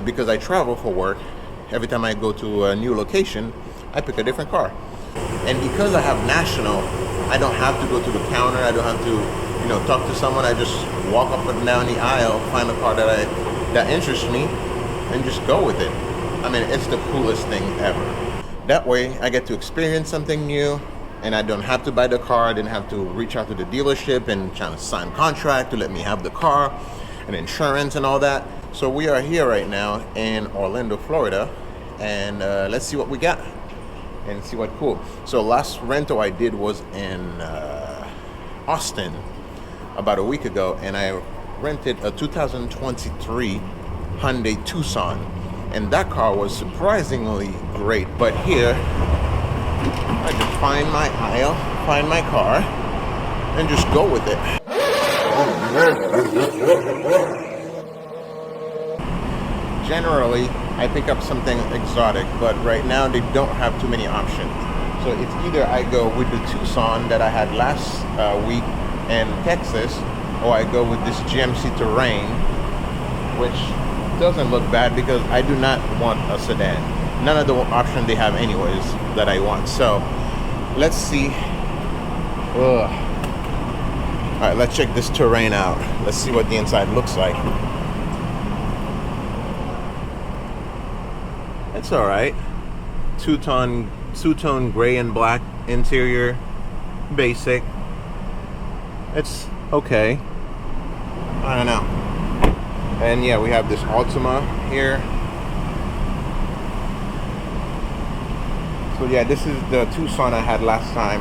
because I travel for work, every time I go to a new location, I pick a different car. And because I have national, I don't have to go to the counter. I don't have to, talk to someone. I just walk up and down the aisle, find a car that interests me, and just go with it. I mean, it's the coolest thing ever. That way, I get to experience something new, and I don't have to buy the car. I didn't have to reach out to the dealership and try to sign a contract to let me have the car and insurance and all that. So we are here right now in Orlando, Florida, and let's see what we got and see what cool. So last rental I did was in Austin about a week ago, and I rented a 2023 Hyundai Tucson, and that car was surprisingly great. But here I just find my aisle, find my car, and just go with it. Generally, I pick up something exotic, but right now they don't have too many options. So it's either I go with the Tucson that I had last week in Texas, or I go with this GMC Terrain, which doesn't look bad because I do not want a sedan. None of the options they have anyways that I want. So let's see. All right, let's check this Terrain out. Let's see what the inside looks like. It's all right. Two-tone gray and black interior, basic. It's okay. I don't know. And yeah, we have this Altima here. So yeah, this is the Tucson I had last time,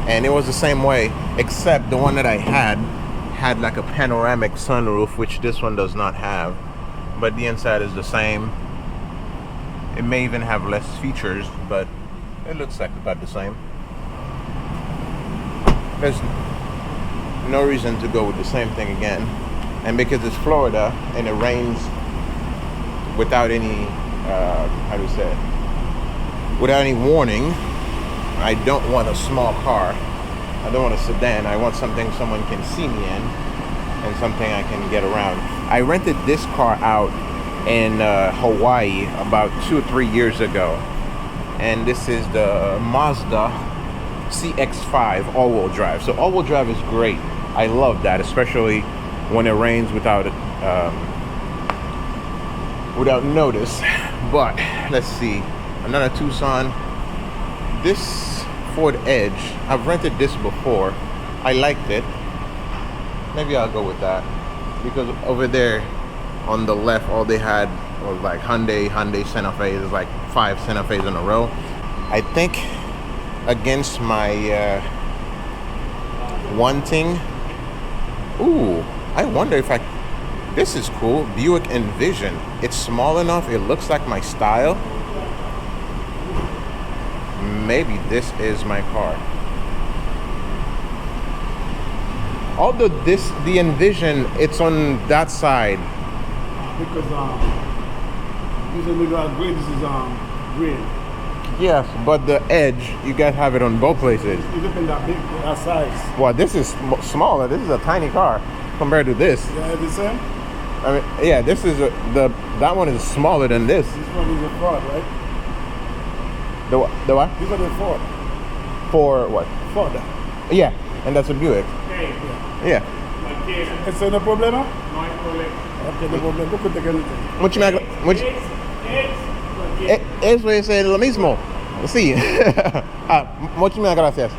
and it was the same way, except the one that I had like a panoramic sunroof, which this one does not have, but the inside is the same. It may even have less features, but it looks like about the same. There's no reason to go with the same thing again. And because it's Florida and it rains without any, without any warning, I don't want a small car. I don't want a sedan. I want something someone can see me in and something I can get around. I rented this car out in Hawaii about 2 or 3 years ago, and this is the Mazda CX-5 all-wheel drive. So all-wheel drive is great. I love that, especially when it rains without notice. But let's see, another Tucson. This Ford Edge, I've rented this before. I liked it. Maybe I'll go with that, because over there on the left, all they had was like Hyundai Santa Fe. There's like 5 Santa Fe's in a row. I think against my wanting. Ooh, I wonder if this is cool. Buick Envision. It's small enough. It looks like my style. Maybe this is my car. Although the Envision, it's on that side. Because usually we got gray, this is green. Yes, but the Edge, you guys have it on both places. It's looking that big, that size. Well, this is smaller. This is a tiny car compared to this. Yeah, the same? I mean, yeah, this is that one is smaller than this. This one is a Ford, right? The what? This one is a Ford. For what? Ford. Yeah, and that's a Buick. Yeah. ¿Es no problema? No hay problema. Ok, no problema. ¿Tú cuenta que no tienes? Eso es lo mismo. Sí. Muchísimas gracias.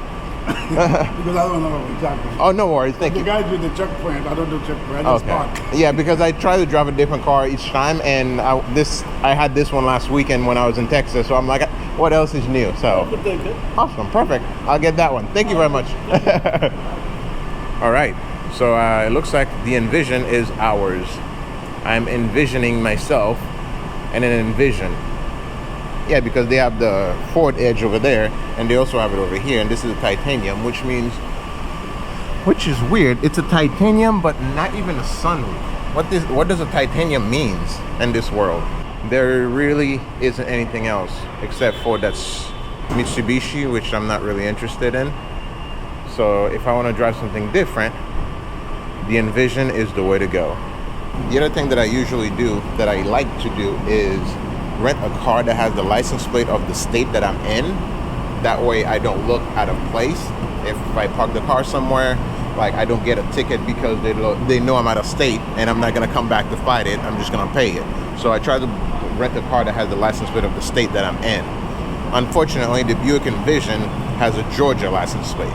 Because I don't know exactly. Oh, no worries. Thank the you. The guys do the checkpoint. I don't do checkpoint. I just park. Yeah, because I try to drive a different car each time, and I had this one last weekend when I was in Texas, so I'm like, what else is new? So awesome, perfect. I'll get that one. Thank you very much. All right. So it looks like the Envision is ours. I'm envisioning myself and an Envision. Yeah, because they have the Ford Edge over there, and they also have it over here, and this is a titanium, which is weird. It's a titanium, but not even a sunroof. What does a titanium means in this world? There really isn't anything else except for that's Mitsubishi, which I'm not really interested in. So if I want to drive something different, the Envision is the way to go. The other thing that I usually do, that I like to do, is rent a car that has the license plate of the state that I'm in. That way I don't look out of place. If I park the car somewhere, like I don't get a ticket because they know I'm out of state and I'm not gonna come back to fight it. I'm just gonna pay it. So I try to rent a car that has the license plate of the state that I'm in. Unfortunately, the Buick Envision has a Georgia license plate.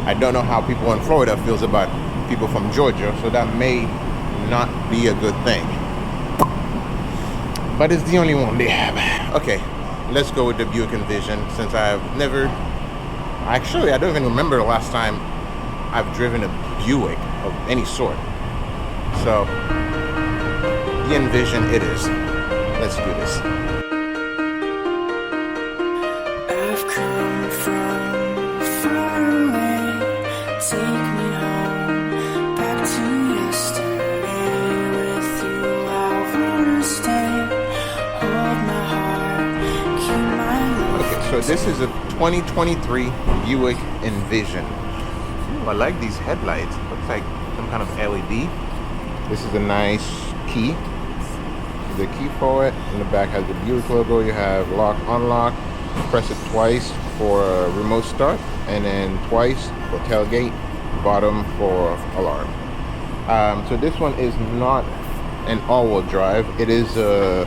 I don't know how people in Florida feels about people from Georgia, so that may not be a good thing. But it's the only one they have. Okay, let's go with the Buick Envision, since I've never... Actually, I don't even remember the last time I've driven a Buick of any sort. So, the Envision it is. Let's do this. I've come from far away. Take me home, back to yesterday. With you, I wanna stay. Hold my heart, keep my love. Okay, so this is a 2023 Buick Envision. Ooh, I like these headlights. Looks like some kind of LED. This is a nice key. The key for it. In the back has the Buick logo. You have lock, unlock. Press it twice for remote start, and then twice for tailgate. Bottom for alarm. So this one is not an all-wheel drive. It is I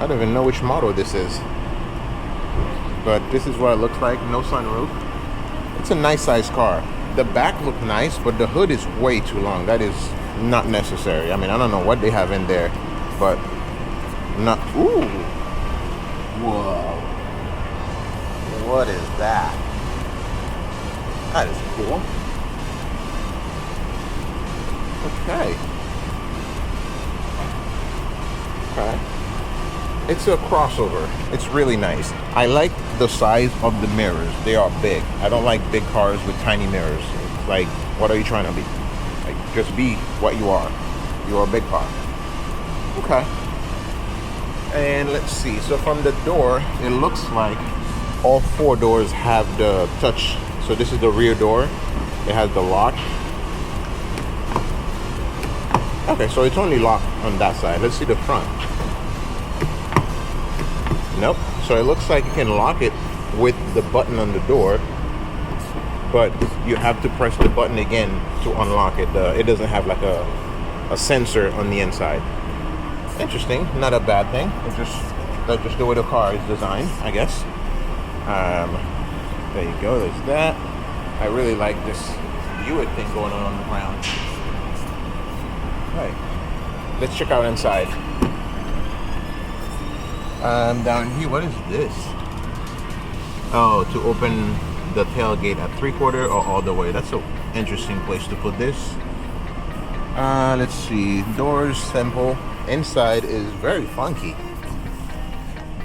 don't even know which model this is. But this is what it looks like. No sunroof. It's a nice sized car. The back looks nice, but the hood is way too long. That is not necessary. I mean, I don't know what they have in there, but not. Ooh. Whoa. What is that? That is cool. Okay. Okay. It's a crossover. It's really nice. I like the size of the mirrors. They are big. I don't like big cars with tiny mirrors. It's like, what are you trying to be? Like, just be what you are. You're a big car. Okay. And let's see. So from the door, it looks like all four doors have the touch. So this is the rear door. It has the lock. Okay, so it's only locked on that side. Let's see the front. Nope. So it looks like you can lock it with the button on the door, but you have to press the button again to unlock it. It doesn't have like a sensor on the inside. Interesting. Not a bad thing. That's just the way the car is designed, I guess. There you go. There's that. I really like this Buick thing going on the ground. Right. Let's check out inside. Down here, what is this? Oh, to open the tailgate at 3/4 or all the way. That's an interesting place to put this. Let's see. Doors, simple. Inside is very funky.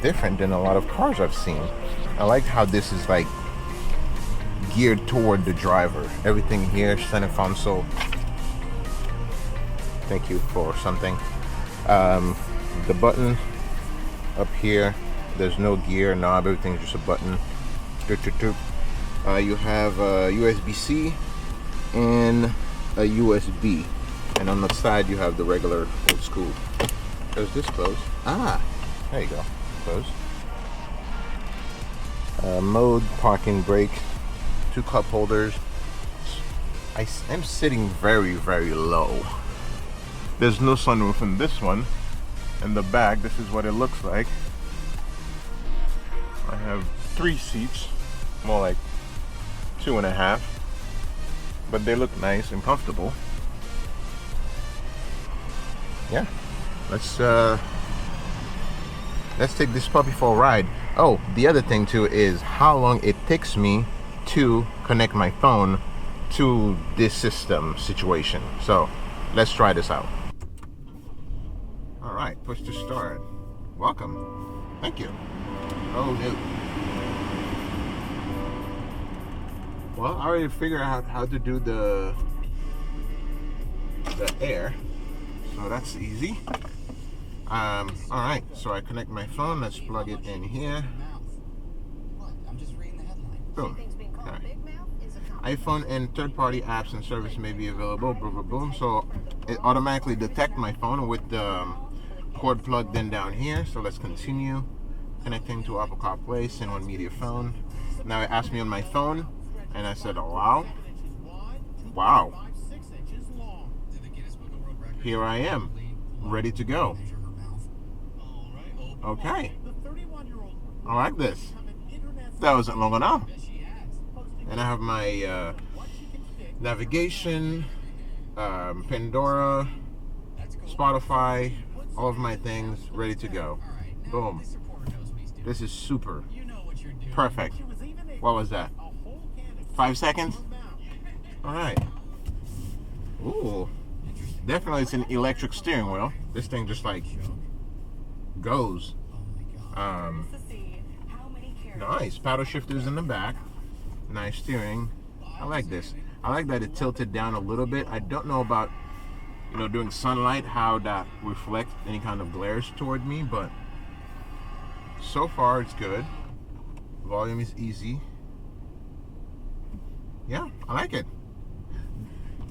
Different than a lot of cars I've seen. I like how this is like geared toward the driver. Everything here, center console. Thank you for something. The button up here, there's no gear knob, everything's just a button. You have a USB-C and a USB, and on the side you have the regular old school. Does this close? Ah, there you go, close. Mode, parking brake, 2 cup holders. I'm sitting very, very low. There's no sunroof in this one. In the back, this is what it looks like. I have 3 seats, more like 2.5, but they look nice and comfortable. Yeah, let's take this puppy for a ride. Oh, the other thing too is how long it takes me to connect my phone to this system situation. So let's try this out. All right, push to start. Welcome. Thank you. Oh no. Well, I already figured out how to do the air, so that's easy. All right, so I connect my phone. Let's plug it in here. Boom. Okay. iPhone and third-party apps and service may be available. Boom, boom, boom. So it automatically detects my phone with the cord plugged in down here. So let's continue connecting to Apple CarPlay, send on media phone. Now it asked me on my phone, and I said, allow. Wow. Here I am, ready to go. Okay. I like this. That wasn't long enough. And I have my navigation, Pandora, Spotify, all of my things ready to go. Boom. This is super. Perfect. What was that? 5 seconds? Alright. Ooh. Definitely it's an electric steering wheel. This thing just like goes. Nice. Paddle shifters in the back. Nice steering. I like this. I like that it tilted down a little bit. I don't know about, during sunlight, how that reflects any kind of glares toward me, but so far it's good. Volume is easy. Yeah, I like it.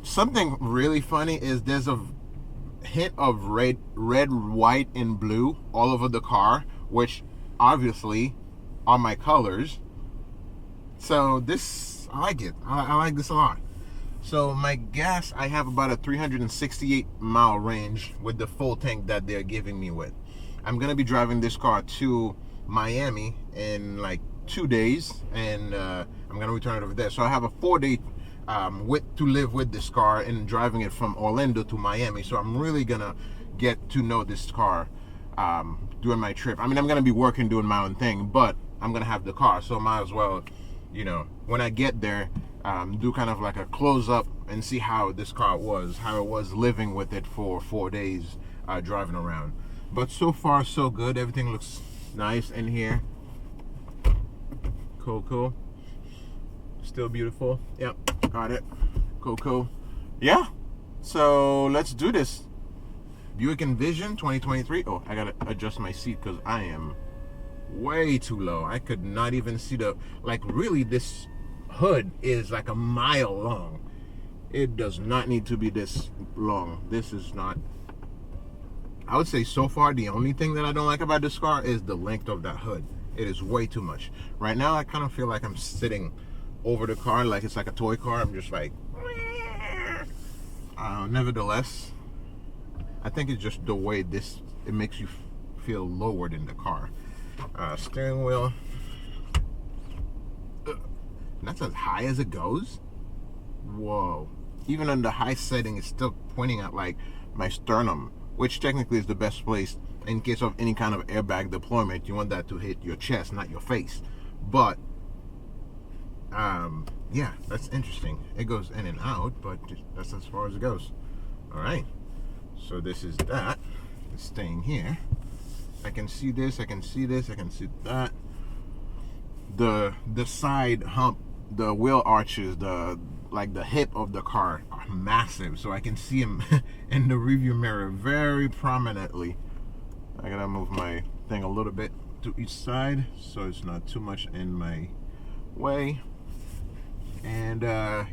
Something really funny is there's a hint of red, white, and blue all over the car, which obviously are my colors. So this, I like it. I like this a lot. So my gas, I have about a 368 mile range with the full tank that they're giving me with. I'm gonna be driving this car to Miami in like 2 days, and I'm gonna return it over there. So I have a 4-day to live with this car and driving it from Orlando to Miami. So I'm really gonna get to know this car during my trip. I mean, I'm gonna be working doing my own thing, but I'm gonna have the car, so might as well, when I get there, do kind of like a close up and see how this car was, how it was living with it for 4 days driving around. But so far so good. Everything looks nice in here. Cool. Still beautiful. Yep, got it. Cool. Yeah, so let's do this. Buick Envision 2023. Oh, I gotta adjust my seat because I am way too low. I could not even see really this hood is like a mile long. It does not need to be this long. This is not, I would say so far the only thing that I don't like about this car is the length of that hood. It is way too much. Right now I kind of feel like I'm sitting over the car like it's like a toy car. I'm just like, nevertheless, I think it's just the way it makes you feel lowered in the car. Steering wheel, that's as high as it goes. Whoa. Even on the high setting, it's still pointing at like my sternum, which technically is the best place in case of any kind of airbag deployment. You want that to hit your chest, not your face. But yeah, that's interesting. It goes in and out, but that's as far as it goes. All right, so this is that. It's staying here. I can see this, I can see this, I can see that. The side hump, the wheel arches, the hip of the car are massive, so I can see them in the rearview mirror very prominently. I gotta move my thing a little bit to each side so it's not too much in my way. And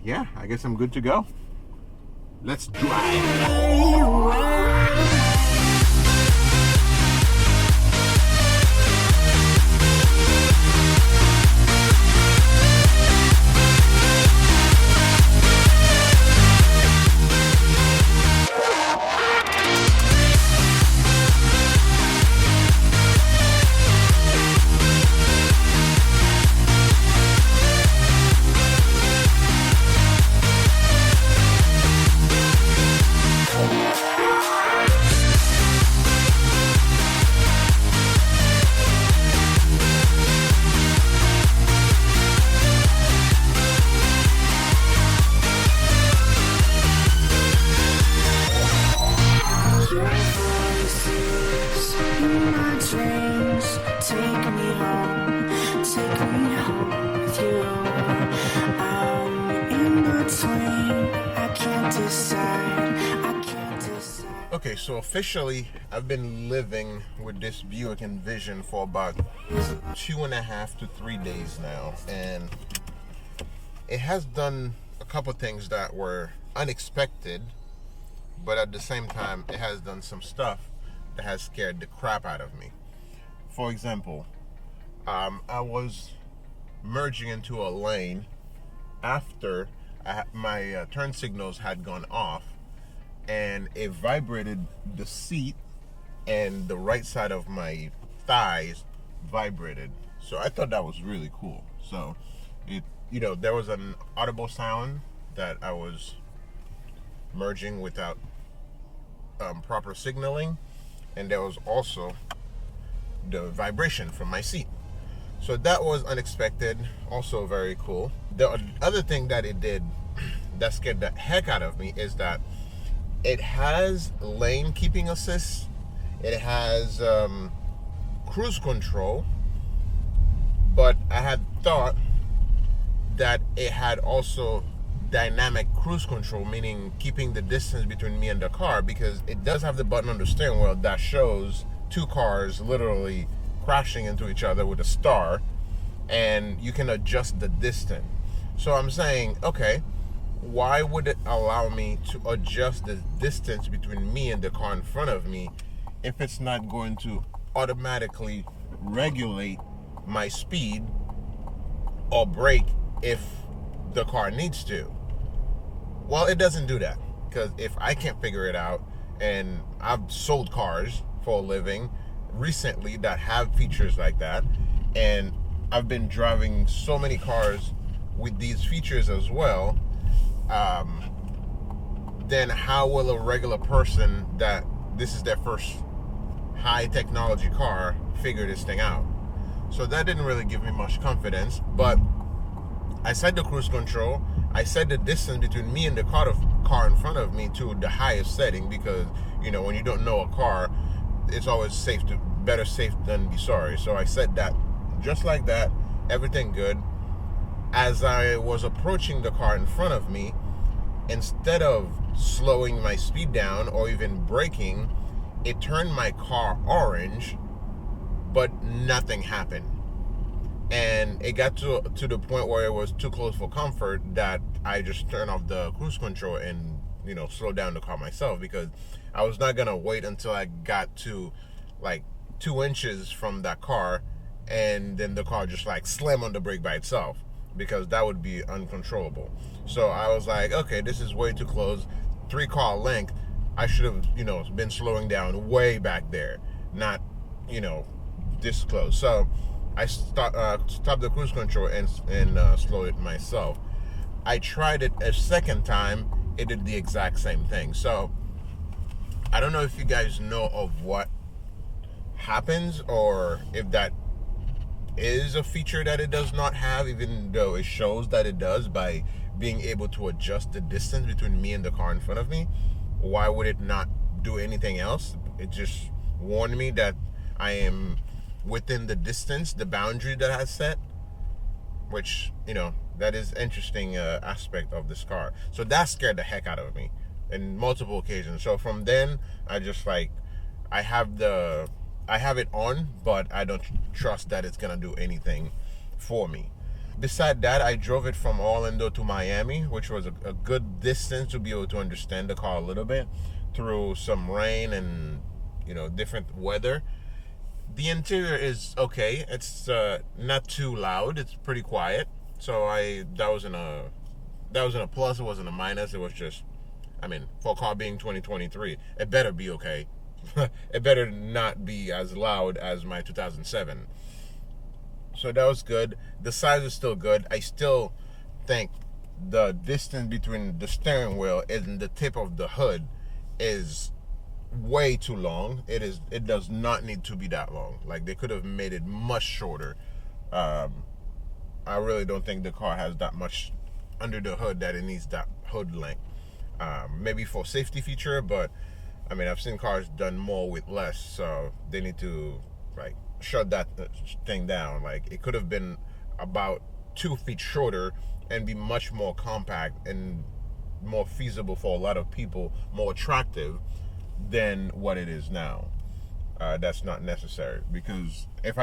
yeah, I guess I'm good to go. Let's drive. Okay, so officially, I've been living with this Buick Envision for about 2.5 to 3 days now, and it has done a couple things that were unexpected, but at the same time, it has done some stuff that has scared the crap out of me. For example, I was merging into a lane after my turn signals had gone off, and it vibrated the seat, and the right side of my thighs vibrated. So I thought that was really cool. So there was an audible sound that I was merging without proper signaling, and there was also the vibration from my seat. So that was unexpected, also very cool. The other thing that it did that scared the heck out of me is that it has lane keeping assist, it has cruise control, but I had thought that it had also dynamic cruise control, meaning keeping the distance between me and the car, because it does have the button on the steering wheel that shows two cars literally crashing into each other with a star, and you can adjust the distance. So I'm saying, okay, why would it allow me to adjust the distance between me and the car in front of me if it's not going to automatically regulate my speed or brake if the car needs to? Well, it doesn't do that, because if I can't figure it out, and I've sold cars for a living recently that have features like that, and I've been driving so many cars with these features as well, then how will a regular person that this is their first high technology car figure this thing out? So that didn't really give me much confidence. But I set the cruise control, I set the distance between me and the car in front of me to the highest setting, because when you don't know a car, it's always better safe than be sorry. So I set that just like that, everything good. As I was approaching the car in front of me, instead of slowing my speed down or even braking, it turned my car orange, but nothing happened. And it got to the point where it was too close for comfort that I just turned off the cruise control and slow down the car myself, because I was not gonna wait until I got to like 2 inches from that car and then the car just like slam on the brake by itself, because that would be uncontrollable. So I was like, okay, this is way too close, 3 car length. I should have been slowing down way back there, not this close. So I stopped the cruise control and slowed it myself. I tried it a second time, it did the exact same thing. So I don't know if you guys know of what happens, or if that is a feature that it does not have, even though it shows that it does by being able to adjust the distance between me and the car in front of me. Why would it not do anything else? It just warned me that I am within the distance, the boundary that I set, which that is interesting aspect of this car. So that scared the heck out of me in multiple occasions. So from then, I just I have it on, but I don't trust that it's gonna do anything for me. Beside that, I drove it from Orlando to Miami, which was a good distance to be able to understand the car a little bit through some rain and different weather. The interior is okay. It's not too loud. It's pretty quiet. So that wasn't a plus. It wasn't a minus. It was just, for a car being 2023, it better be okay. It better not be as loud as my 2007. So that was good. The size is still good. I still think the distance between the steering wheel and the tip of the hood is way too long. It does not need to be that long. Like, they could have made it much shorter. I really don't think the car has that much under the hood that it needs that hood length. Maybe for safety feature, but I've seen cars done more with less, so they need to shut that thing down. It could have been about 2 feet shorter and be much more compact and more feasible for a lot of people, more attractive than what it is now. That's not necessary, because if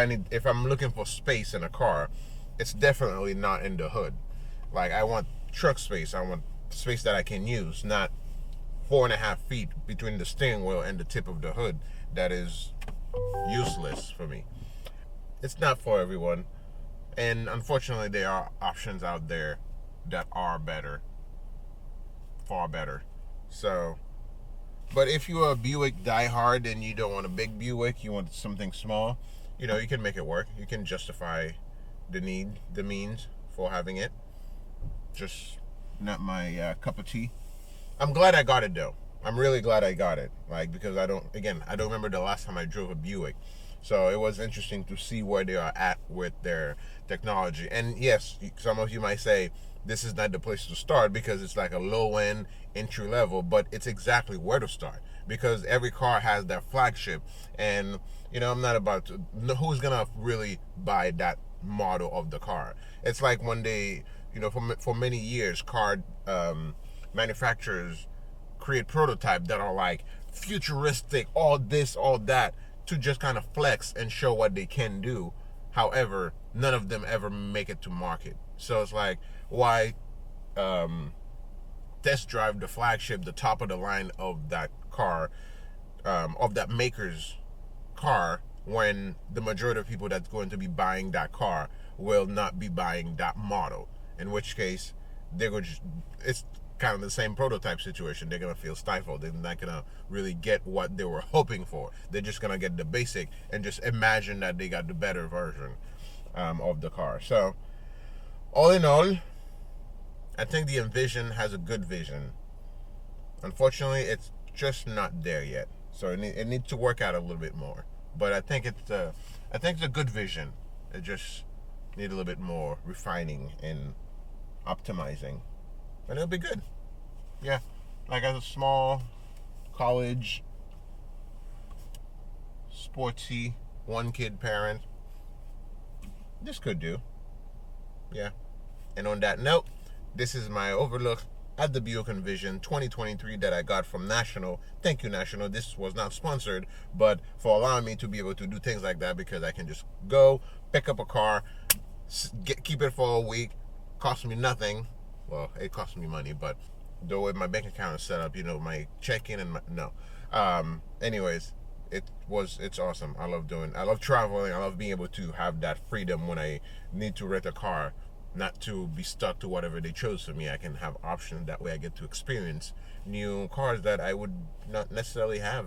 I'm looking for space in a car, it's definitely not in the hood. I want truck space. I want space that I can use, not 4.5 feet between the steering wheel and the tip of the hood that is useless for me. It's not for everyone, and unfortunately there are options out there that are better, far better. So, but if you're a Buick diehard and you don't want a big Buick, you want something small, you can make it work. You can justify the means for having it. Just not my cup of tea. I'm glad I got it though. I'm really glad I got it. Because I don't remember the last time I drove a Buick. So it was interesting to see where they are at with their technology. And yes, some of you might say this is not the place to start because it's like a low-end entry level, but it's exactly where to start because every car has their flagship. And I'm not about to, who's gonna really buy that model of the car. It's like when they, for many years, car manufacturers create prototypes that are like futuristic, all this, all that, to just kind of flex and show what they can do. However, none of them ever make it to market. So it's like, why test drive the flagship, the top of the line of that car, of that maker's car, when the majority of people that's going to be buying that car will not be buying that model? In which case, it's kind of the same prototype situation. They're gonna feel stifled. They're not gonna really get what they were hoping for. They're just gonna get the basic and just imagine that they got the better version of the car. So all in all, I think the Envision has a good vision. Unfortunately, it's just not there yet. So it needs to work out a little bit more. But I think it's a good vision. It just needs a little bit more refining and optimizing, and it'll be good. Yeah, like as a small college sportsy one kid parent, this could do. Yeah. And on that note, this is my overlook at the Buick Envision 2023 that I got from National. Thank you, National. This was not sponsored, but for allowing me to be able to do things like that, because I can just go pick up a car, keep it for a week, cost me nothing. Well, it cost me money, but the way my bank account is set up, my check-in and anyways, it's awesome. I love traveling. I love being able to have that freedom when I need to rent a car, not to be stuck to whatever they chose for me. I can have options. That way I get to experience new cars that I would not necessarily have.